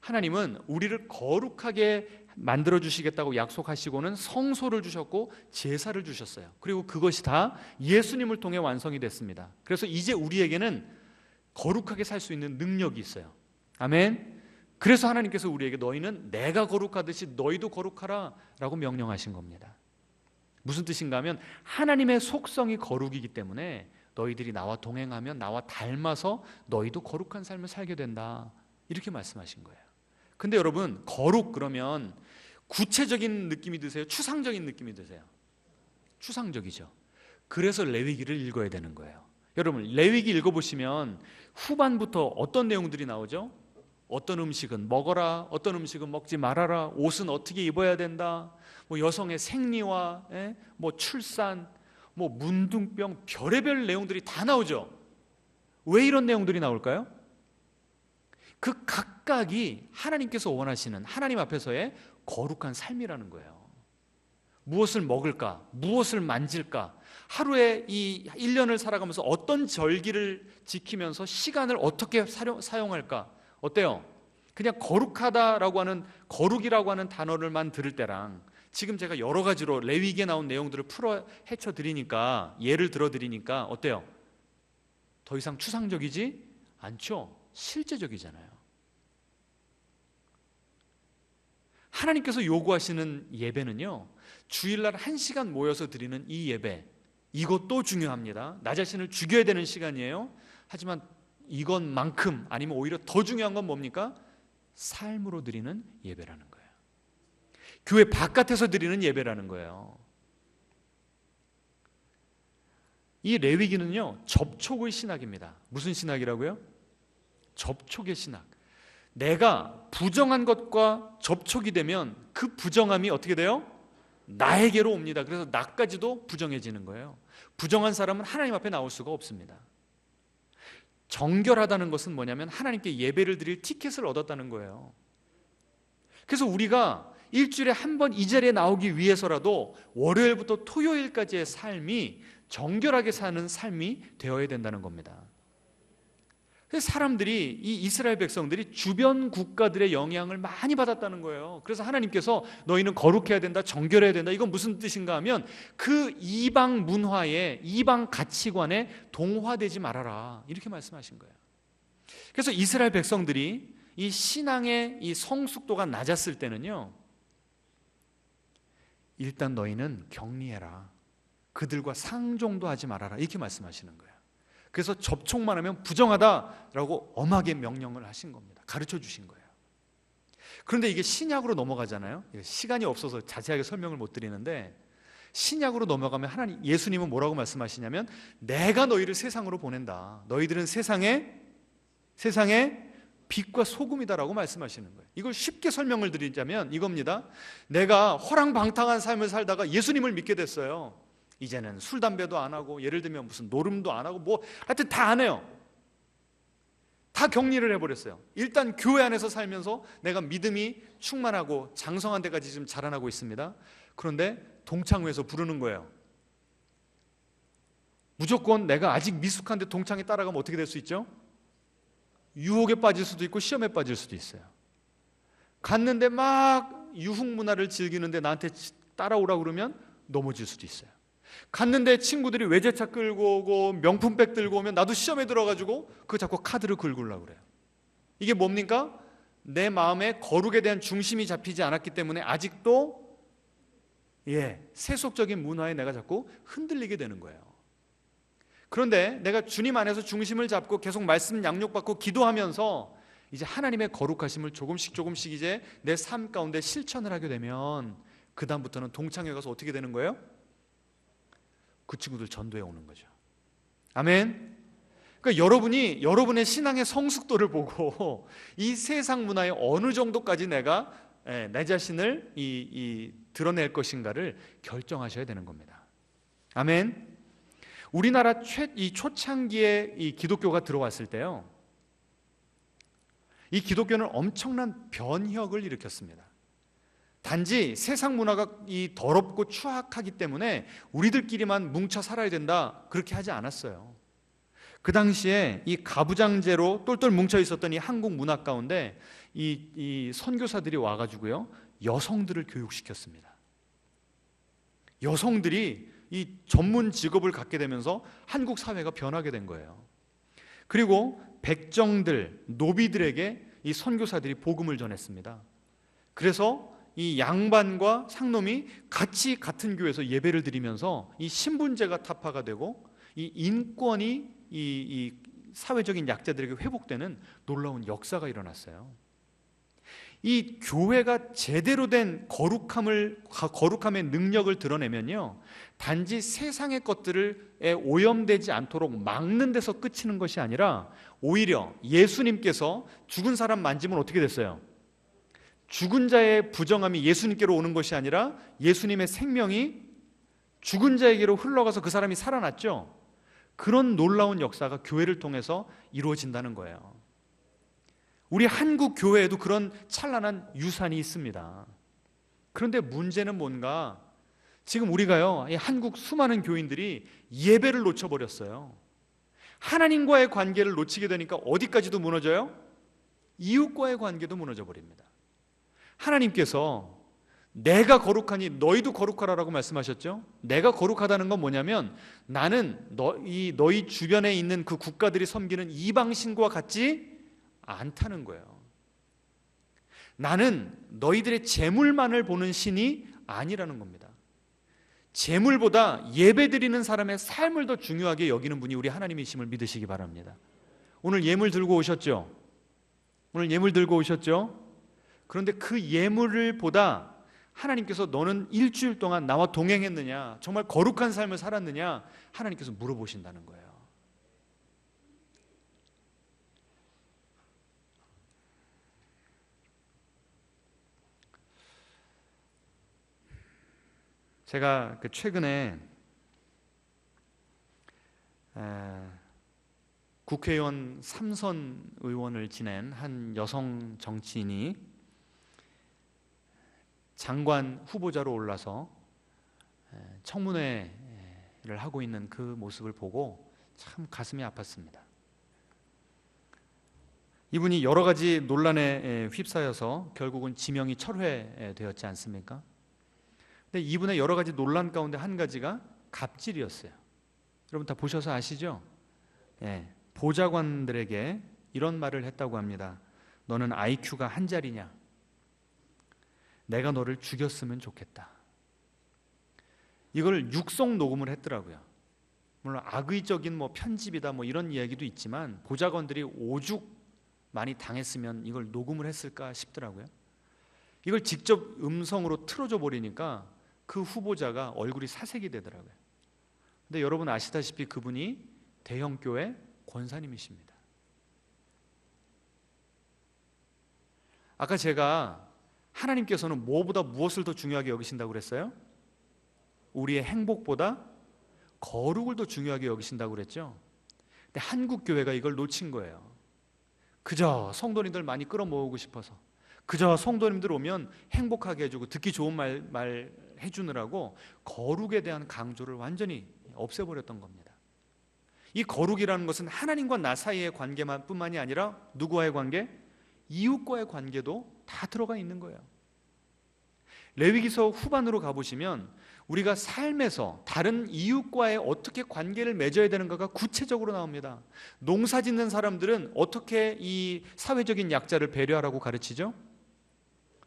하나님은 우리를 거룩하게 만들어주시겠다고 약속하시고는 성소를 주셨고 제사를 주셨어요. 그리고 그것이 다 예수님을 통해 완성이 됐습니다. 그래서 이제 우리에게는 거룩하게 살 수 있는 능력이 있어요. 아멘. 그래서 하나님께서 우리에게 너희는 내가 거룩하듯이 너희도 거룩하라 라고 명령하신 겁니다. 무슨 뜻인가 하면 하나님의 속성이 거룩이기 때문에 너희들이 나와 동행하면 나와 닮아서 너희도 거룩한 삶을 살게 된다, 이렇게 말씀하신 거예요. 근데 여러분, 거룩 그러면 구체적인 느낌이 드세요? 추상적인 느낌이 드세요? 추상적이죠. 그래서 레위기를 읽어야 되는 거예요. 여러분, 레위기 읽어보시면 후반부터 어떤 내용들이 나오죠? 어떤 음식은 먹어라, 어떤 음식은 먹지 말아라, 옷은 어떻게 입어야 된다, 뭐 여성의 생리와 뭐 출산, 뭐 문둥병, 별의별 내용들이 다 나오죠. 왜 이런 내용들이 나올까요? 그 각각이 하나님께서 원하시는 하나님 앞에서의 거룩한 삶이라는 거예요. 무엇을 먹을까? 무엇을 만질까? 하루에 이 1년을 살아가면서 어떤 절기를 지키면서 시간을 어떻게 사용할까? 어때요? 그냥 거룩하다라고 하는, 거룩이라고 하는 단어를만 들을 때랑 지금 제가 여러 가지로 레위기에 나온 내용들을 풀어 헤쳐드리니까, 예를 들어드리니까 어때요? 더 이상 추상적이지 않죠? 실제적이잖아요. 하나님께서 요구하시는 예배는요, 주일날 1시간 모여서 드리는 이 예배, 이것도 중요합니다. 나 자신을 죽여야 되는 시간이에요. 하지만 이것만큼, 아니면 오히려 더 중요한 건 뭡니까? 삶으로 드리는 예배라는 거예요. 교회 바깥에서 드리는 예배라는 거예요. 이 레위기는요, 접촉의 신학입니다. 무슨 신학이라고요? 접촉의 신학. 내가 부정한 것과 접촉이 되면 그 부정함이 어떻게 돼요? 나에게로 옵니다. 그래서 나까지도 부정해지는 거예요. 부정한 사람은 하나님 앞에 나올 수가 없습니다. 정결하다는 것은 뭐냐면 하나님께 예배를 드릴 티켓을 얻었다는 거예요. 그래서 우리가 일주일에 한 번 이 자리에 나오기 위해서라도 월요일부터 토요일까지의 삶이 정결하게 사는 삶이 되어야 된다는 겁니다. 그래서 사람들이, 이 이스라엘 백성들이 주변 국가들의 영향을 많이 받았다는 거예요. 그래서 하나님께서 너희는 거룩해야 된다, 정결해야 된다. 이건 무슨 뜻인가 하면 그 이방 문화에, 이방 가치관에 동화되지 말아라, 이렇게 말씀하신 거예요. 그래서 이스라엘 백성들이 이 신앙의 이 성숙도가 낮았을 때는요, 일단 너희는 격리해라, 그들과 상종도 하지 말아라, 이렇게 말씀하시는 거예요. 그래서 접촉만 하면 부정하다라고 엄하게 명령을 하신 겁니다. 가르쳐 주신 거예요. 그런데 이게 신약으로 넘어가잖아요. 시간이 없어서 자세하게 설명을 못 드리는데, 신약으로 넘어가면 하나님, 예수님은 뭐라고 말씀하시냐면 내가 너희를 세상으로 보낸다, 너희들은 세상의 빛과 소금이다라고 말씀하시는 거예요. 이걸 쉽게 설명을 드리자면 이겁니다. 내가 허랑방탕한 삶을 살다가 예수님을 믿게 됐어요. 이제는 술, 담배도 안 하고, 예를 들면 무슨 노름도 안 하고, 뭐 하여튼 다 안 해요. 다 격리를 해버렸어요. 일단 교회 안에서 살면서 내가 믿음이 충만하고 장성한 데까지 지금 자라나고 있습니다. 그런데 동창회에서 부르는 거예요. 무조건 내가 아직 미숙한데 동창회 따라가면 어떻게 될 수 있죠? 유혹에 빠질 수도 있고 시험에 빠질 수도 있어요. 갔는데 막 유흥 문화를 즐기는데 나한테 따라오라고 그러면 넘어질 수도 있어요. 갔는데 친구들이 외제차 끌고 오고 명품백 들고 오면 나도 시험에 들어가지고 그 자꾸 카드를 긁으려고 그래요. 이게 뭡니까? 내 마음에 거룩에 대한 중심이 잡히지 않았기 때문에 아직도 세속적인 문화에 내가 자꾸 흔들리게 되는 거예요. 그런데 내가 주님 안에서 중심을 잡고 계속 말씀 양육받고 기도하면서 이제 하나님의 거룩하심을 조금씩 이제 내 삶 가운데 실천을 하게 되면 그 다음부터는 동창회 가서 어떻게 되는 거예요? 그 친구들 전도해 오는 거죠. 아멘. 그러니까 여러분이 여러분의 신앙의 성숙도를 보고 이 세상 문화에 어느 정도까지 내가 내 자신을 드러낼 것인가를 결정하셔야 되는 겁니다. 아멘. 우리나라 초창기에 이 기독교가 들어왔을 때요, 이 기독교는 엄청난 변혁을 일으켰습니다. 단지 세상 문화가 더럽고 추악하기 때문에 우리들끼리만 뭉쳐 살아야 된다, 그렇게 하지 않았어요. 그 당시에 이 가부장제로 똘똘 뭉쳐 있었던 이 한국 문화 가운데 이 선교사들이 와가지고요, 여성들을 교육시켰습니다. 여성들이 이 전문 직업을 갖게 되면서 한국 사회가 변하게 된 거예요. 그리고 백정들, 노비들에게 이 선교사들이 복음을 전했습니다. 그래서 이 양반과 상놈이 같이 같은 교회에서 예배를 드리면서 이 신분제가 타파가 되고 이 인권이 이 사회적인 약자들에게 회복되는 놀라운 역사가 일어났어요. 이 교회가 제대로 된 거룩함의 능력을 드러내면요, 단지 세상의 것들에 오염되지 않도록 막는 데서 그치는 것이 아니라 오히려 예수님께서 죽은 사람 만지면 어떻게 됐어요? 죽은 자의 부정함이 예수님께로 오는 것이 아니라 예수님의 생명이 죽은 자에게로 흘러가서 그 사람이 살아났죠. 그런 놀라운 역사가 교회를 통해서 이루어진다는 거예요. 우리 한국 교회에도 그런 찬란한 유산이 있습니다. 그런데 문제는 뭔가, 지금 우리가요, 이 한국 수많은 교인들이 예배를 놓쳐버렸어요. 하나님과의 관계를 놓치게 되니까 어디까지도 무너져요? 이웃과의 관계도 무너져 버립니다. 하나님께서 내가 거룩하니 너희도 거룩하라라고 말씀하셨죠. 내가 거룩하다는 건 뭐냐면, 나는 너희 주변에 있는 그 국가들이 섬기는 이방신과 같지 않다는 거예요. 나는 너희들의 재물만을 보는 신이 아니라는 겁니다. 재물보다 예배드리는 사람의 삶을 더 중요하게 여기는 분이 우리 하나님이심을 믿으시기 바랍니다. 오늘 예물 들고 오셨죠? 그런데 그 예물을 보다 하나님께서 너는 일주일 동안 나와 동행했느냐, 정말 거룩한 삶을 살았느냐, 하나님께서 물어보신다는 거예요. 제가 최근에 국회의원 3선 의원을 지낸 한 여성 정치인이 장관 후보자로 올라서 청문회를 하고 있는 그 모습을 보고 참 가슴이 아팠습니다. 이분이 여러 가지 논란에 휩싸여서 결국은 지명이 철회되었지 않습니까? 근데 이분의 여러 가지 논란 가운데 한 가지가 갑질이었어요. 여러분 다 보셔서 아시죠? 보좌관들에게 이런 말을 했다고 합니다. 너는 IQ가 한 자리냐? 내가 너를 죽였으면 좋겠다. 이걸 육성 녹음을 했더라고요. 물론 악의적인 편집이다 이런 이야기도 있지만 보좌관들이 오죽 많이 당했으면 이걸 녹음을 했을까 싶더라고요. 이걸 직접 음성으로 틀어줘 버리니까 그 후보자가 얼굴이 사색이 되더라고요. 근데 여러분 아시다시피 그분이 대형교회 권사님이십니다. 아까 제가 하나님께서는 무엇보다 무엇을 더 중요하게 여기신다고 그랬어요? 우리의 행복보다 거룩을 더 중요하게 여기신다고 그랬죠? 근데 한국 교회가 이걸 놓친 거예요. 그저 성도님들 많이 끌어모으고 싶어서, 그저 성도님들 오면 행복하게 해주고 듣기 좋은 말 해주느라고 거룩에 대한 강조를 완전히 없애버렸던 겁니다. 이 거룩이라는 것은 하나님과 나 사이의 관계만 뿐만이 아니라 누구와의 관계? 이웃과의 관계도 다 들어가 있는 거예요. 레위기서 후반으로 가보시면 우리가 삶에서 다른 이웃과의 어떻게 관계를 맺어야 되는가가 구체적으로 나옵니다. 농사 짓는 사람들은 어떻게 이 사회적인 약자를 배려하라고 가르치죠?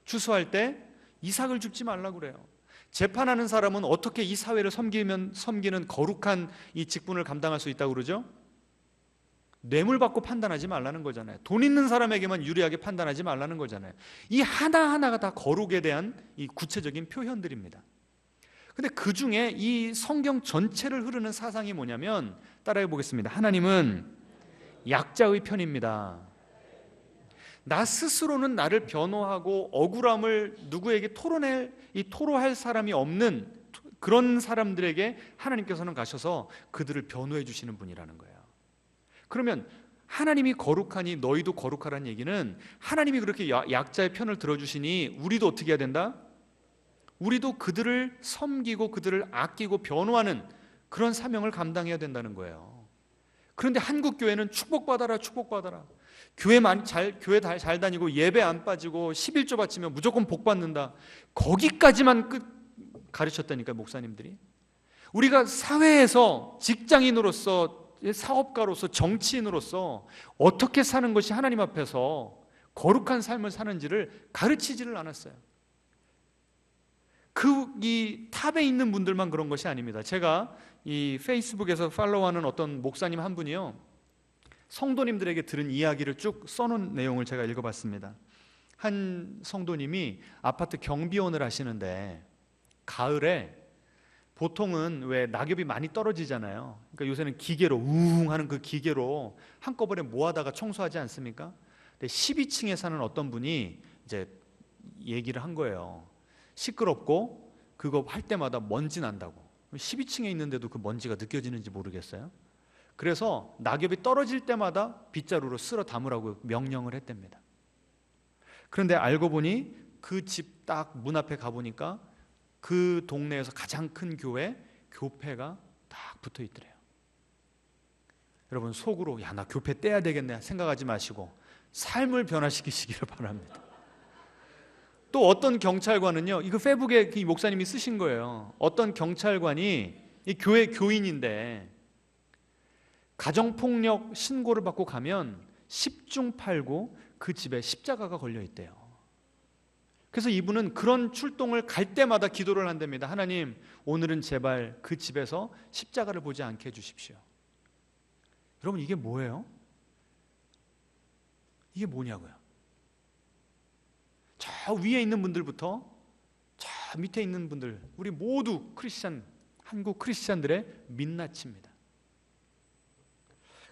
추수할 때 이삭을 줍지 말라고 그래요. 재판하는 사람은 어떻게 이 사회를 섬기는 거룩한 이 직분을 감당할 수 있다고 그러죠? 뇌물 받고 판단하지 말라는 거잖아요. 돈 있는 사람에게만 유리하게 판단하지 말라는 거잖아요. 이 하나하나가 다 거룩에 대한 이 구체적인 표현들입니다. 근데 그 중에 이 성경 전체를 흐르는 사상이 뭐냐면, 따라해 보겠습니다. 하나님은 약자의 편입니다. 나 스스로는 나를 변호하고 억울함을 누구에게 토로할 사람이 없는 그런 사람들에게 하나님께서는 가셔서 그들을 변호해 주시는 분이라는 거예요. 그러면 하나님이 거룩하니 너희도 거룩하라는 얘기는, 하나님이 그렇게 약자의 편을 들어주시니 우리도 어떻게 해야 된다? 우리도 그들을 섬기고 그들을 아끼고 변호하는 그런 사명을 감당해야 된다는 거예요. 그런데 한국 교회는 축복받아라, 축복받아라. 교회 잘 다니고 예배 안 빠지고 11조 바치면 무조건 복 받는다. 거기까지만 가르쳤다니까요, 목사님들이. 우리가 사회에서 직장인으로서, 사업가로서, 정치인으로서 어떻게 사는 것이 하나님 앞에서 거룩한 삶을 사는지를 가르치지를 않았어요. 이 탑에 있는 분들만 그런 것이 아닙니다. 제가 이 페이스북에서 팔로우하는 어떤 목사님 한 분이요, 성도님들에게 들은 이야기를 쭉 써놓은 내용을 제가 읽어봤습니다. 한 성도님이 아파트 경비원을 하시는데 가을에 보통은 왜 낙엽이 많이 떨어지잖아요. 그러니까 요새는 기계로 우웅 하는 그 기계로 한꺼번에 모아다가 청소하지 않습니까? 근데 12층에 사는 어떤 분이 이제 얘기를 한 거예요. 시끄럽고 그거 할 때마다 먼지 난다고. 12층에 있는데도 그 먼지가 느껴지는지 모르겠어요. 그래서 낙엽이 떨어질 때마다 빗자루로 쓸어 담으라고 명령을 했답니다. 그런데 알고 보니 그 집 딱 문 앞에 가보니까 그 동네에서 가장 큰 교회가 딱 붙어 있더래요. 여러분, 속으로 야, 나 교회 떼야 되겠네 생각하지 마시고 삶을 변화시키시기를 바랍니다. 또 어떤 경찰관은요, 이거 페북에 이 목사님이 쓰신 거예요. 어떤 경찰관이 이 교회 교인인데 가정폭력 신고를 받고 가면 10중 8구 그 집에 십자가가 걸려 있대요. 그래서 이분은 그런 출동을 갈 때마다 기도를 한답니다. 하나님, 오늘은 제발 그 집에서 십자가를 보지 않게 해주십시오. 여러분, 이게 뭐예요? 이게 뭐냐고요? 저 위에 있는 분들부터 저 밑에 있는 분들, 우리 모두 한국 크리스찬들의 민낯입니다.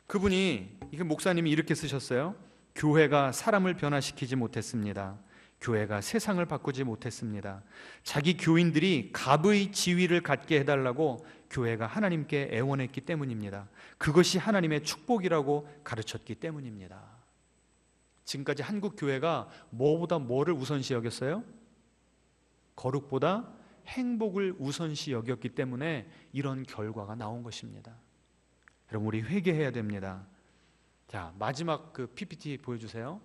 그분이, 이게 목사님이 이렇게 쓰셨어요. 교회가 사람을 변화시키지 못했습니다. 교회가 세상을 바꾸지 못했습니다. 자기 교인들이 갑의 지위를 갖게 해달라고 교회가 하나님께 애원했기 때문입니다. 그것이 하나님의 축복이라고 가르쳤기 때문입니다. 지금까지 한국 교회가 뭐보다 뭐를 우선시 여겼어요? 거룩보다 행복을 우선시 여겼기 때문에 이런 결과가 나온 것입니다. 여러분, 우리 회개해야 됩니다. 자, 마지막 그 PPT 보여주세요.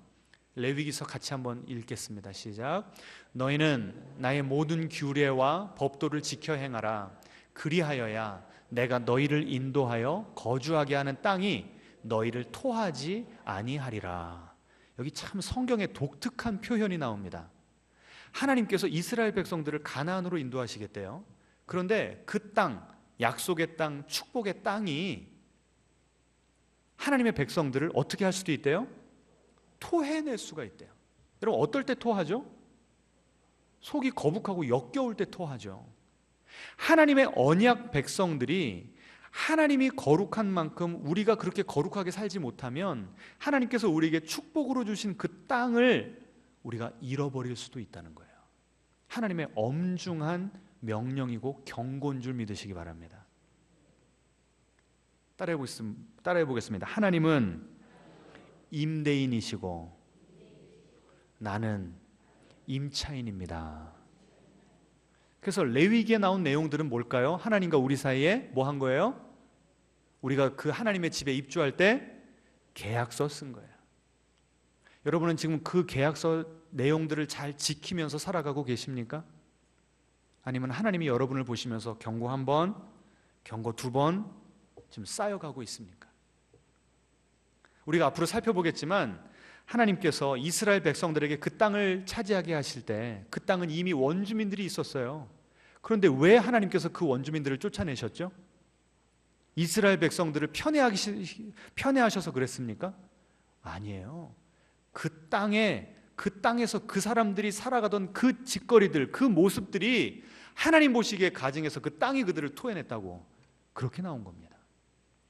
레위기서 같이 한번 읽겠습니다. 시작. 너희는 나의 모든 규례와 법도를 지켜 행하라. 그리하여야 내가 너희를 인도하여 거주하게 하는 땅이 너희를 토하지 아니하리라. 여기 참 성경에 독특한 표현이 나옵니다. 하나님께서 이스라엘 백성들을 가나안으로 인도하시겠대요. 그런데 그 땅, 약속의 땅, 축복의 땅이 하나님의 백성들을 어떻게 할 수도 있대요? 토해낼 수가 있대요. 여러분, 어떨 때 토하죠? 속이 거북하고 역겨울 때 토하죠. 하나님의 언약 백성들이 하나님이 거룩한 만큼 우리가 그렇게 거룩하게 살지 못하면 하나님께서 우리에게 축복으로 주신 그 땅을 우리가 잃어버릴 수도 있다는 거예요. 하나님의 엄중한 명령이고 경고인 줄 믿으시기 바랍니다. 따라해 보겠습니다. 하나님은 임대인이시고 나는 임차인입니다. 그래서 레위기에 나온 내용들은 뭘까요? 하나님과 우리 사이에 뭐 한 거예요? 우리가 그 하나님의 집에 입주할 때 계약서 쓴 거예요. 여러분은 지금 그 계약서 내용들을 잘 지키면서 살아가고 계십니까? 아니면 하나님이 여러분을 보시면서 경고 한 번, 경고 두 번 지금 쌓여가고 있습니까? 우리가 앞으로 살펴보겠지만 하나님께서 이스라엘 백성들에게 그 땅을 차지하게 하실 때 그 땅은 이미 원주민들이 있었어요. 그런데 왜 하나님께서 그 원주민들을 쫓아내셨죠? 이스라엘 백성들을 편애하셔서 그랬습니까? 아니에요. 그 땅에서 그 사람들이 살아가던 그 짓거리들, 그 모습들이 하나님 보시기에 가증해서 그 땅이 그들을 토해냈다고 그렇게 나온 겁니다.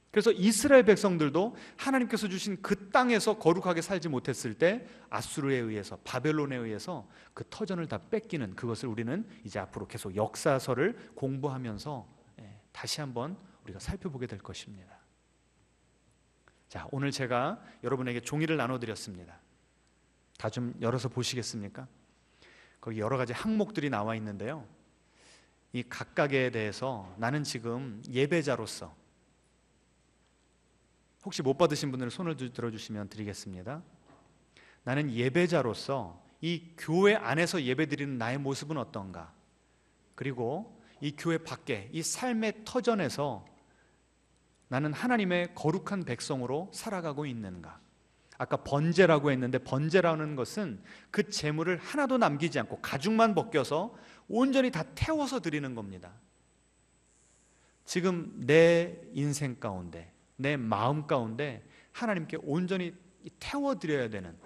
그래서 이스라엘 백성들도 하나님께서 주신 그 땅에서 거룩하게 살지 못했을 때 아수르에 의해서, 바벨론에 의해서 그 터전을 다 뺏기는, 그것을 우리는 이제 앞으로 계속 역사서를 공부하면서 다시 한번 우리가 살펴보게 될 것입니다. 자, 오늘 제가 여러분에게 종이를 나눠드렸습니다. 다 좀 열어서 보시겠습니까? 거기 여러 가지 항목들이 나와 있는데요, 이 각각에 대해서 나는 지금 예배자로서, 혹시 못 받으신 분들은 손을 들어주시면 드리겠습니다. 나는 예배자로서 이 교회 안에서 예배드리는 나의 모습은 어떤가? 그리고 이 교회 밖에 이 삶의 터전에서 나는 하나님의 거룩한 백성으로 살아가고 있는가? 아까 번제라고 했는데, 번제라는 것은 그 제물을 하나도 남기지 않고 가죽만 벗겨서 온전히 다 태워서 드리는 겁니다. 지금 내 인생 가운데, 내 마음 가운데 하나님께 온전히 태워드려야 되는,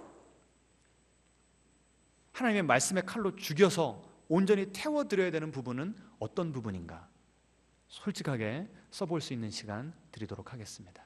하나님의 말씀의 칼로 죽여서 온전히 태워드려야 되는 부분은 어떤 부분인가? 솔직하게 써볼 수 있는 시간 드리도록 하겠습니다.